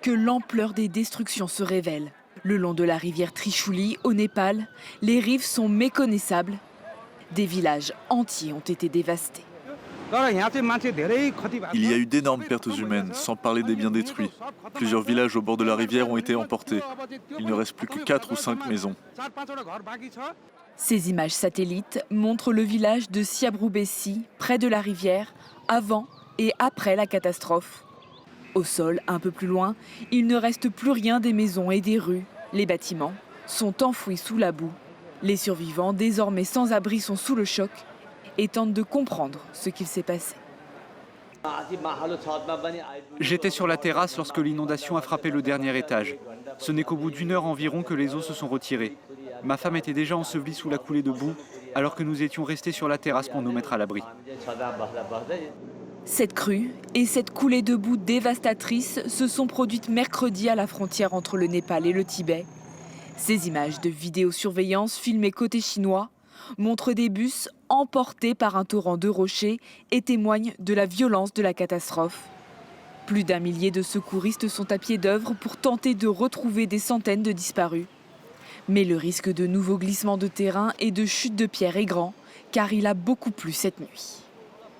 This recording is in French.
que l'ampleur des destructions se révèle. Le long de la rivière Trishuli, au Népal, les rives sont méconnaissables. Des villages entiers ont été dévastés. Il y a eu d'énormes pertes humaines, sans parler des biens détruits. Plusieurs villages au bord de la rivière ont été emportés. Il ne reste plus que 4 ou 5 maisons. Ces images satellites montrent le village de Siabroubessi, près de la rivière, avant et après la catastrophe. Au sol, un peu plus loin, il ne reste plus rien des maisons et des rues. Les bâtiments sont enfouis sous la boue. Les survivants, désormais sans abri, sont sous le choc et tentent de comprendre ce qu'il s'est passé. J'étais sur la terrasse lorsque l'inondation a frappé le dernier étage. Ce n'est qu'au bout d'une heure environ que les eaux se sont retirées. Ma femme était déjà ensevelie sous la coulée de boue, alors que nous étions restés sur la terrasse pour nous mettre à l'abri. Cette crue et cette coulée de boue dévastatrice se sont produites mercredi à la frontière entre le Népal et le Tibet. Ces images de vidéosurveillance filmées côté chinois montrent des bus emportés par un torrent de rochers et témoignent de la violence de la catastrophe. Plus d'1 millier de secouristes sont à pied d'œuvre pour tenter de retrouver des centaines de disparus. Mais le risque de nouveaux glissements de terrain et de chutes de pierres est grand, car il a beaucoup plu cette nuit.